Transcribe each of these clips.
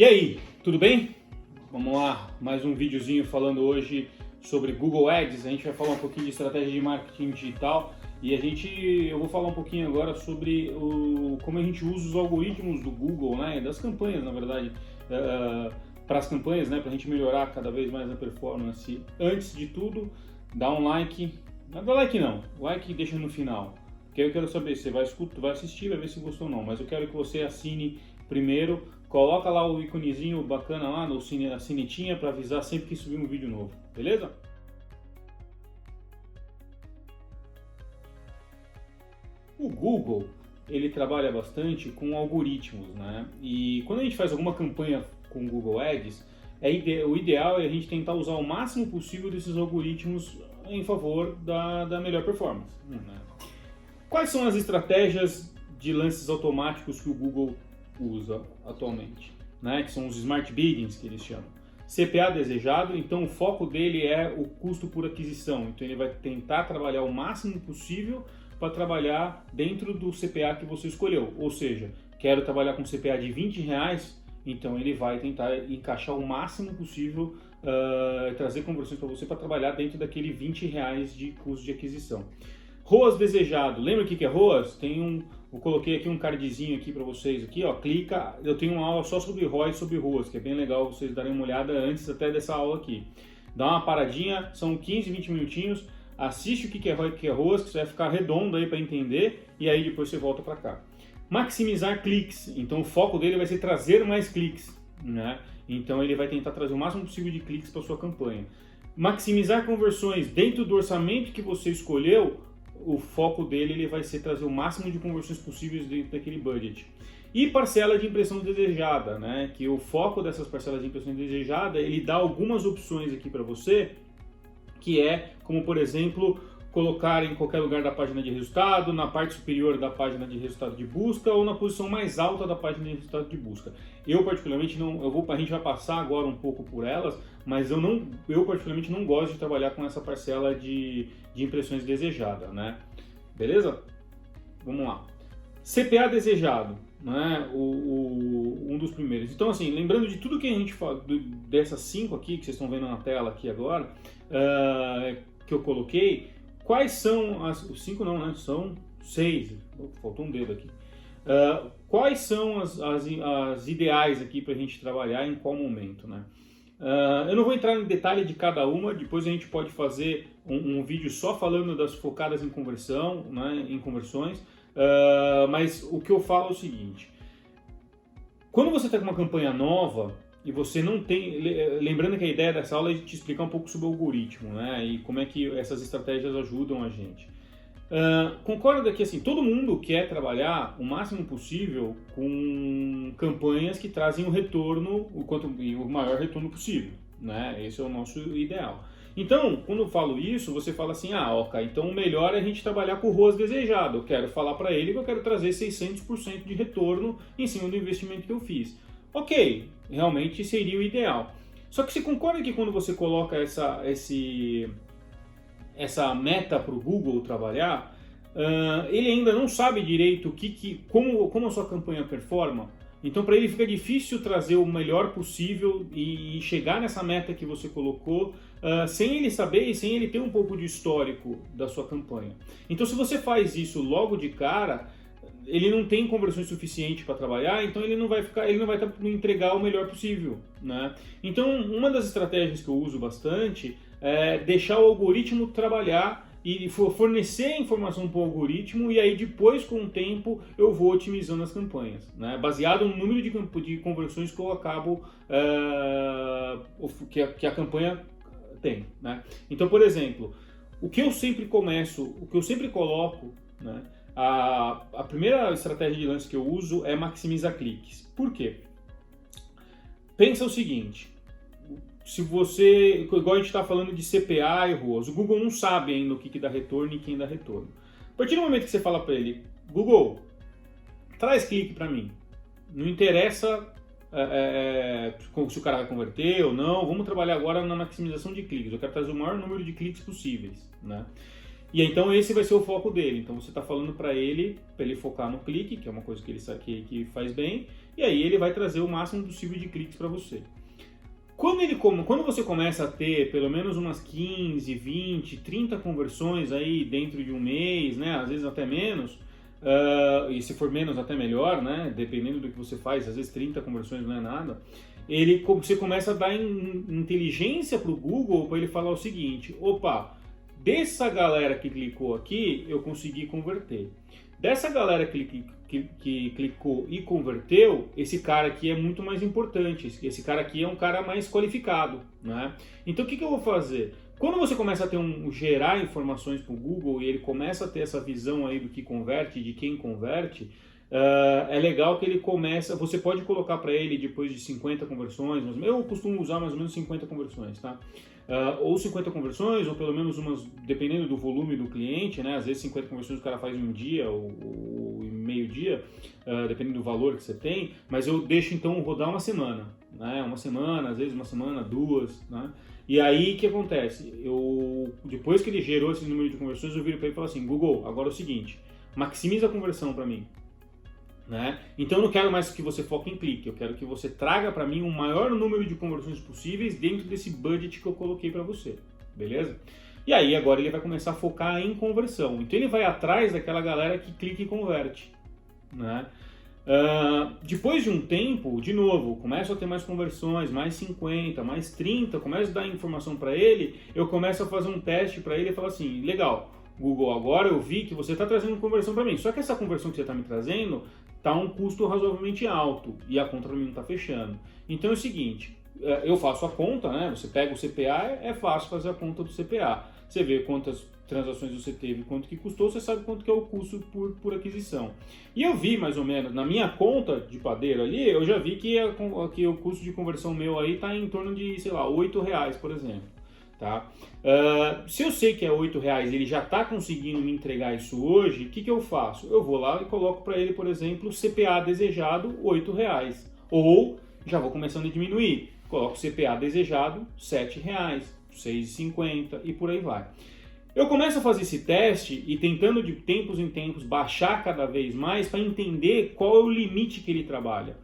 E aí, tudo bem? Vamos lá, mais um videozinho falando hoje sobre Google Ads. A gente vai falar um pouquinho de estratégia de marketing digital e eu vou falar um pouquinho agora sobre como a gente usa os algoritmos do Google, né, das campanhas, na verdade, para as campanhas, né, para a gente melhorar cada vez mais a performance. Antes de tudo, dá um like, não dá like não, like deixa no final, porque eu quero saber se você vai escutar, vai assistir, vai ver se gostou ou não, mas eu quero que você assine primeiro. Coloca lá o íconezinho bacana lá, a sinetinha, para avisar sempre que subir um vídeo novo, beleza? O Google, ele trabalha bastante com algoritmos, né? E quando a gente faz alguma campanha com o Google Ads, o ideal é a gente tentar usar o máximo possível desses algoritmos em favor da melhor performance, né? Quais são as estratégias de lances automáticos que o Google usa atualmente, né? Que são os Smart Biddings, que eles chamam. CPA desejado, então o foco dele é o custo por aquisição, então ele vai tentar trabalhar o máximo possível para trabalhar dentro do CPA que você escolheu, ou seja, quero trabalhar com CPA de R$20, então ele vai tentar encaixar o máximo possível, trazer conversões para você para trabalhar dentro daquele R$20 de custo de aquisição. ROAS desejado, lembra o que é ROAS? Eu coloquei aqui um cardzinho aqui para vocês, aqui, ó, clica, eu tenho uma aula só sobre ROAS e sobre ROAS, que é bem legal vocês darem uma olhada antes até dessa aula aqui. Dá uma paradinha, são 15, 20 minutinhos, assiste o que é ROAS, que você vai ficar redondo aí para entender, e aí depois você volta para cá. Maximizar cliques, então o foco dele vai ser trazer mais cliques, né? Então ele vai tentar trazer o máximo possível de cliques para sua campanha. Maximizar conversões dentro do orçamento que você escolheu, o foco dele ele vai ser trazer o máximo de conversões possíveis dentro daquele budget. E parcela de impressão desejada, né? Que o foco dessas parcelas de impressão desejada, ele dá algumas opções aqui para você, que é como, por exemplo, colocar em qualquer lugar da página de resultado, na parte superior da página de resultado de busca ou na posição mais alta da página de resultado de busca. Eu particularmente não, a gente vai passar agora um pouco por elas, mas eu particularmente não gosto de trabalhar com essa parcela de impressões desejada, né? Beleza? Vamos lá. CPA desejado, né? Um dos primeiros. Então, assim, lembrando de tudo que a gente fala, dessas 5 aqui que vocês estão vendo na tela aqui agora, que eu coloquei, quais são as... 5 não, né? São 6. Faltou um dedo aqui. Quais são as ideais aqui para a gente trabalhar em qual momento, né? Eu não vou entrar em detalhe de cada uma, depois a gente pode fazer um vídeo só falando das focadas em conversão, né, em conversões, mas o que eu falo é o seguinte: quando você está com uma campanha nova e você não tem, lembrando que a ideia dessa aula é te explicar um pouco sobre o algoritmo, né, e como é que essas estratégias ajudam a gente. Concorda que assim, todo mundo quer trabalhar o máximo possível com campanhas que trazem o retorno, o maior retorno possível, né? Esse é o nosso ideal. Então, quando eu falo isso, você fala assim, ok, então o melhor é a gente trabalhar com o ROAS desejado. Eu quero falar para ele que eu quero trazer 600% de retorno em cima do investimento que eu fiz. Ok, realmente seria o ideal. Só que você concorda que quando você coloca essa meta para o Google trabalhar, ele ainda não sabe direito como a sua campanha performa. Então, para ele fica difícil trazer o melhor possível e chegar nessa meta que você colocou, sem ele saber e sem ele ter um pouco de histórico da sua campanha. Então, se você faz isso logo de cara, ele não tem conversões suficiente para trabalhar, então ele não vai entregar o melhor possível, né? Então, uma das estratégias que eu uso bastante é deixar o algoritmo trabalhar e fornecer a informação para o algoritmo, e aí depois, com o tempo, eu vou otimizando as campanhas, né? Baseado no número de conversões que eu acabo, que a campanha tem, né? Então, por exemplo, o que eu sempre coloco, né? A primeira estratégia de lance que eu uso é maximizar cliques. Por quê? Pensa o seguinte: se você, igual a gente está falando de CPA e ROAS, o Google não sabe ainda o que dá retorno e quem dá retorno. A partir do momento que você fala para ele, Google, traz clique para mim, não interessa se o cara vai converter ou não, vamos trabalhar agora na maximização de cliques, eu quero trazer o maior número de cliques possíveis, né? E então esse vai ser o foco dele. Então você está falando para ele focar no clique, que é uma coisa que ele sabe que faz bem, e aí ele vai trazer o máximo possível de cliques para você. Quando você começa a ter pelo menos umas 15, 20, 30 conversões aí dentro de um mês, né, às vezes até menos, e se for menos até melhor, né, dependendo do que você faz, às vezes 30 conversões não é nada, você começa a dar inteligência para o Google para ele falar o seguinte: opa, dessa galera que clicou aqui, eu consegui converter. Dessa galera que clicou e converteu, esse cara aqui é muito mais importante. Esse cara aqui é um cara mais qualificado, né? Então o que eu vou fazer? Quando você começa a gerar informações para o Google e ele começa a ter essa visão aí do que converte, de quem converte, é legal que ele começa, você pode colocar para ele depois de 50 conversões, eu costumo usar mais ou menos 50 conversões, tá? Ou 50 conversões, ou pelo menos umas, dependendo do volume do cliente, né? Às vezes 50 conversões o cara faz em um dia ou em meio dia, dependendo do valor que você tem, mas eu deixo então rodar uma semana, né? Uma semana, às vezes uma semana, duas, né? E aí o que acontece? Depois que ele gerou esse número de conversões, eu viro para ele e falo assim: Google, agora é o seguinte, maximiza a conversão para mim. Né? Então eu não quero mais que você foque em clique, eu quero que você traga para mim o maior número de conversões possíveis dentro desse budget que eu coloquei para você, beleza? E aí agora ele vai começar a focar em conversão, então ele vai atrás daquela galera que clica e converte, né? Depois de um tempo, de novo, começo a ter mais conversões, mais 50, mais 30, começo a dar informação para ele, eu começo a fazer um teste para ele e falo assim: legal, Google, agora eu vi que você está trazendo conversão para mim, só que essa conversão que você está me trazendo está um custo razoavelmente alto e a conta para mim não está fechando. Então é o seguinte, eu faço a conta, né? Você pega o CPA, é fácil fazer a conta do CPA. Você vê quantas transações você teve, quanto que custou, você sabe quanto que é o custo por aquisição. E eu vi mais ou menos, na minha conta de padeiro ali, eu já vi que o custo de conversão meu aí está em torno de, sei lá, R$8, por exemplo. Tá? Se eu sei que é R$8 e ele já está conseguindo me entregar isso hoje, o que eu faço? Eu vou lá e coloco para ele, por exemplo, CPA desejado R$8. Ou já vou começando a diminuir. Coloco CPA desejado R$7, R$6,50 e por aí vai. Eu começo a fazer esse teste e tentando de tempos em tempos baixar cada vez mais para entender qual é o limite que ele trabalha.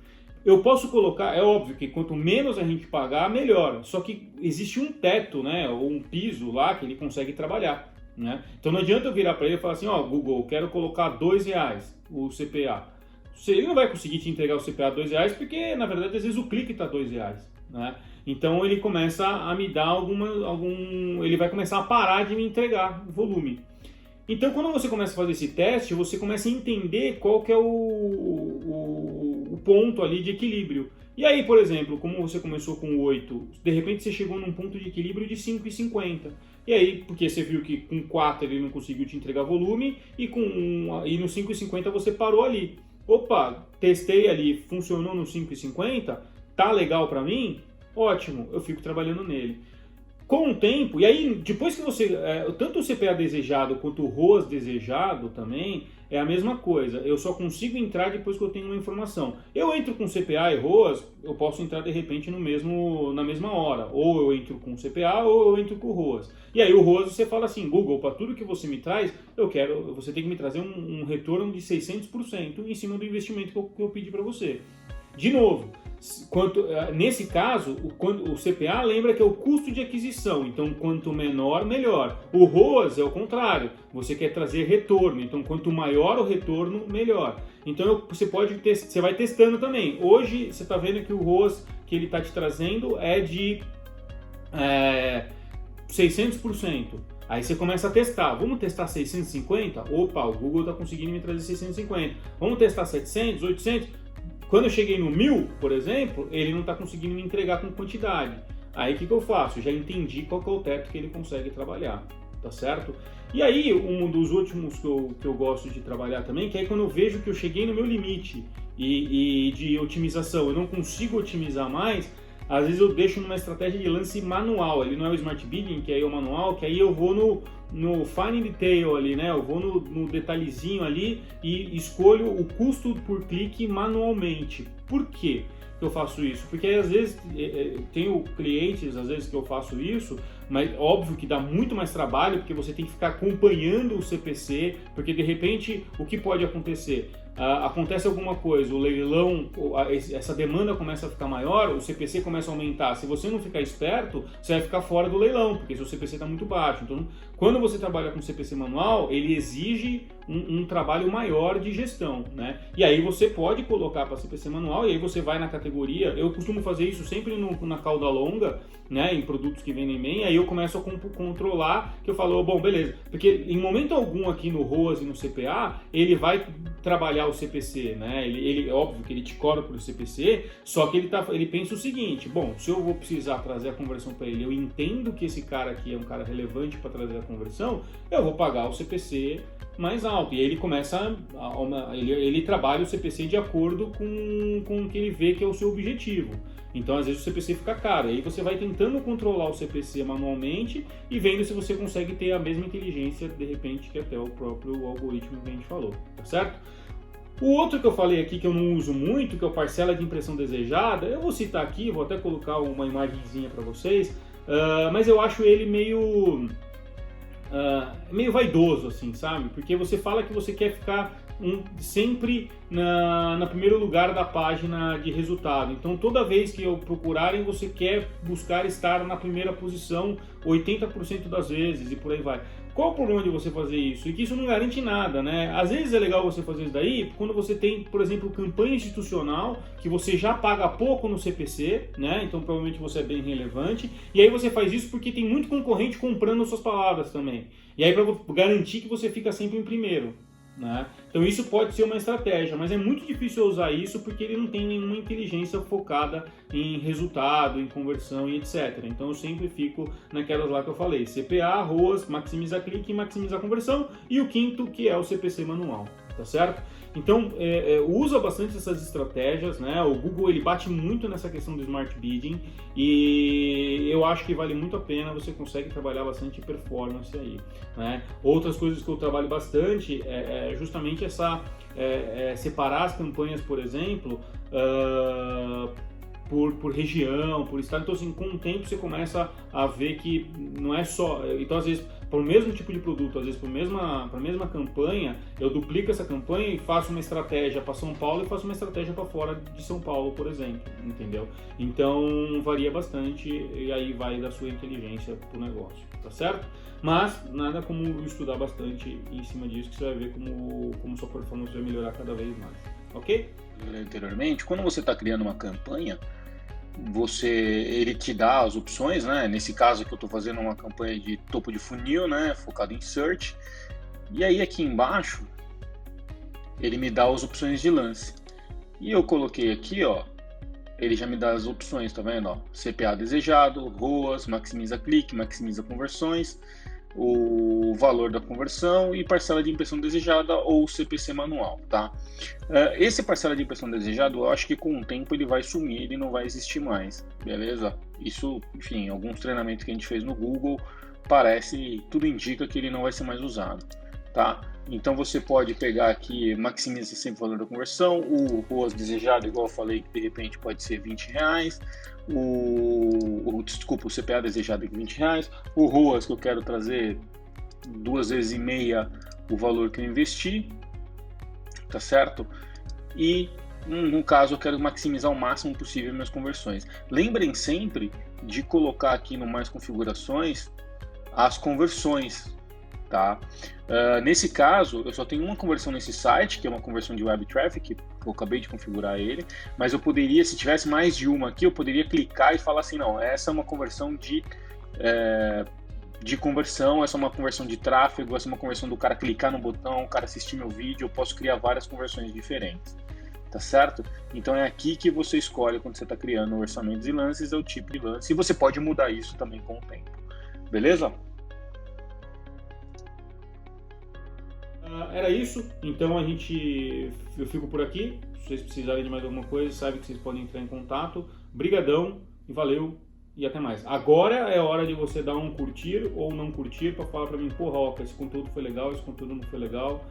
Eu posso colocar, é óbvio que quanto menos a gente pagar, melhor. Só que existe um teto, né, ou um piso lá que ele consegue trabalhar, né? Então não adianta eu virar para ele e falar assim: ó, Google, eu quero colocar R$2 o CPA. Ele não vai conseguir te entregar o CPA R$2 porque, na verdade, às vezes o clique está R$2, né? Então ele começa a me dar ele vai começar a parar de me entregar o volume. Então, quando você começa a fazer esse teste, você começa a entender qual que é o ponto ali de equilíbrio. E aí, por exemplo, como você começou com 8, de repente você chegou num ponto de equilíbrio de 5,50. E aí, porque você viu que com 4 ele não conseguiu te entregar volume, e no 5,50 você parou ali. Opa, testei ali, funcionou no 5,50, tá legal para mim? Ótimo, eu fico trabalhando nele. Com o tempo, e aí depois que você, tanto o CPA desejado quanto o ROAS desejado também, é a mesma coisa, eu só consigo entrar depois que eu tenho uma informação. Eu entro com CPA e ROAS, eu posso entrar de repente na mesma hora, ou eu entro com CPA ou eu entro com o ROAS. E aí o ROAS você fala assim: Google, para tudo que você me traz, você tem que me trazer um retorno de 600% em cima do investimento que eu pedi para você. De novo, nesse caso, o CPA lembra que é o custo de aquisição, então quanto menor, melhor. O ROAS é o contrário, você quer trazer retorno, então quanto maior o retorno, melhor. Então você vai testando também. Hoje você está vendo que o ROAS que ele está te trazendo é de 600%. Aí você começa a testar. Vamos testar 650? Opa, o Google está conseguindo me trazer 650. Vamos testar 700, 800? Quando eu cheguei no 1000, por exemplo, ele não está conseguindo me entregar com quantidade. Aí o que eu faço? Eu já entendi qual que é o teto que ele consegue trabalhar, tá certo? E aí, um dos últimos que eu gosto de trabalhar também, que é quando eu vejo que eu cheguei no meu limite e de otimização, eu não consigo otimizar mais, às vezes eu deixo numa estratégia de lance manual. Ele não é o Smart Bidding, que aí é o manual, que aí eu vou no fine detail ali, né? Eu vou no detalhezinho ali e escolho o custo por clique manualmente. Por quê que eu faço isso? Porque às vezes tenho clientes, às vezes que eu faço isso, mas óbvio que dá muito mais trabalho, porque você tem que ficar acompanhando o CPC, porque de repente o que pode acontecer? acontece alguma coisa, o leilão, essa demanda começa a ficar maior, o CPC começa a aumentar. Se você não ficar esperto, você vai ficar fora do leilão, porque seu CPC está muito baixo. Então, quando você trabalha com CPC manual, ele exige um trabalho maior de gestão, né? E aí você pode colocar para CPC manual, e aí você vai na categoria. Eu costumo fazer isso sempre na cauda longa, né, em produtos que vendem bem, aí eu começo a controlar, que eu falo, bom, beleza, porque em momento algum aqui no ROAS e no CPA, ele vai trabalhar o CPC, né, ele óbvio que ele te cobra pelo CPC, só que ele pensa o seguinte, bom, se eu vou precisar trazer a conversão para ele, eu entendo que esse cara aqui é um cara relevante para trazer a conversão, eu vou pagar o CPC mais alto, e aí ele começa, ele trabalha o CPC de acordo com o que ele vê que é o seu objetivo. Então, às vezes, o CPC fica caro. Aí você vai tentando controlar o CPC manualmente e vendo se você consegue ter a mesma inteligência, de repente, que até o próprio algoritmo que a gente falou, tá certo? O outro que eu falei aqui, que eu não uso muito, que é o parcela de impressão desejada, eu vou citar aqui, vou até colocar uma imagenzinha para vocês, mas eu acho ele meio vaidoso, assim, sabe? Porque você fala que você quer ficar sempre na primeiro lugar da página de resultado. Então, toda vez que eu procurarem, você quer buscar estar na primeira posição 80% das vezes e por aí vai. Qual o problema de você fazer isso? E que isso não garante nada, né? Às vezes é legal você fazer isso daí quando você tem, por exemplo, campanha institucional, que você já paga pouco no CPC, né? Então provavelmente você é bem relevante. E aí você faz isso porque tem muito concorrente comprando suas palavras também. E aí para garantir que você fica sempre em primeiro, né? Então isso pode ser uma estratégia, mas é muito difícil usar isso porque ele não tem nenhuma inteligência focada em resultado, em conversão e etc. Então eu sempre fico naquelas lá que eu falei, CPA, ROAS, maximizar clique e maximizar conversão, e o quinto que é o CPC manual, tá certo? Então usa bastante essas estratégias, né? O Google ele bate muito nessa questão do Smart Bidding e eu acho que vale muito a pena, você consegue trabalhar bastante performance aí, né? Outras coisas que eu trabalho bastante é justamente essa separar as campanhas, por exemplo, por região, por estado. Então, assim, com o tempo você começa a ver que não é só... Então, às vezes, para o mesmo tipo de produto, às vezes para a mesma campanha, eu duplico essa campanha e faço uma estratégia para São Paulo e faço uma estratégia para fora de São Paulo, por exemplo, entendeu? Então, varia bastante e aí vai da sua inteligência para o negócio, tá certo? Mas nada como estudar bastante em cima disso, que você vai ver como sua performance vai melhorar cada vez mais, ok? Anteriormente, quando você está criando uma campanha, ele te dá as opções, né? Nesse caso aqui eu estou fazendo uma campanha de topo de funil, né? Focado em search. E aí aqui embaixo ele me dá as opções de lance. E eu coloquei aqui, ó, ele já me dá as opções, tá vendo? Ó, CPA desejado, ROAS, maximiza clique, maximiza conversões, o valor da conversão e parcela de impressão desejada ou CPC manual, tá? Esse parcela de impressão desejada, eu acho que com o tempo ele vai sumir, ele não vai existir mais, beleza? Isso, enfim, alguns treinamentos que a gente fez no Google, tudo indica que ele não vai ser mais usado, tá? Então você pode pegar aqui, maximiza sempre o valor da conversão, o ROAS desejado, igual eu falei, que de repente pode ser R$20, o CPA desejado aqui R$20, o ROAS que eu quero trazer 2,5 vezes o valor que eu investi, tá certo? E no caso eu quero maximizar o máximo possível minhas conversões. Lembrem sempre de colocar aqui no mais configurações as conversões, tá? Nesse caso, eu só tenho uma conversão nesse site, que é uma conversão de web traffic, que eu acabei de configurar ele, mas eu poderia, se tivesse mais de uma aqui, eu poderia clicar e falar assim, não, essa é uma conversão de conversão, essa é uma conversão de tráfego, essa é uma conversão do cara clicar no botão, o cara assistir meu vídeo, eu posso criar várias conversões diferentes, tá certo? Então é aqui que você escolhe quando você está criando orçamentos e lances, é o tipo de lance, e você pode mudar isso também com o tempo, beleza? Era isso, então eu fico por aqui. Se vocês precisarem de mais alguma coisa, sabe que vocês podem entrar em contato. Brigadão e valeu e até mais. Agora é hora de você dar um curtir ou não curtir para falar para mim, porra, Oca, esse conteúdo foi legal, esse conteúdo não foi legal.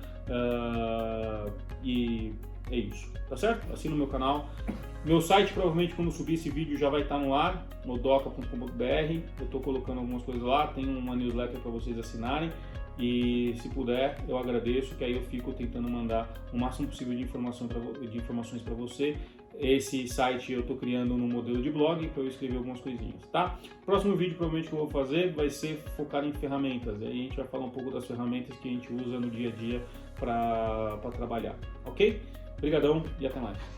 E é isso, tá certo? Assina o meu canal. Meu site, provavelmente, quando subir esse vídeo, já vai estar no ar, no doca.com.br. Eu estou colocando algumas coisas lá, tem uma newsletter para vocês assinarem. E se puder, eu agradeço, que aí eu fico tentando mandar o máximo possível de informações para você. Esse site eu estou criando no modelo de blog para eu escrever algumas coisinhas, tá? Próximo vídeo provavelmente que eu vou fazer vai ser focado em ferramentas. Aí a gente vai falar um pouco das ferramentas que a gente usa no dia a dia para trabalhar, ok? Obrigadão e até mais.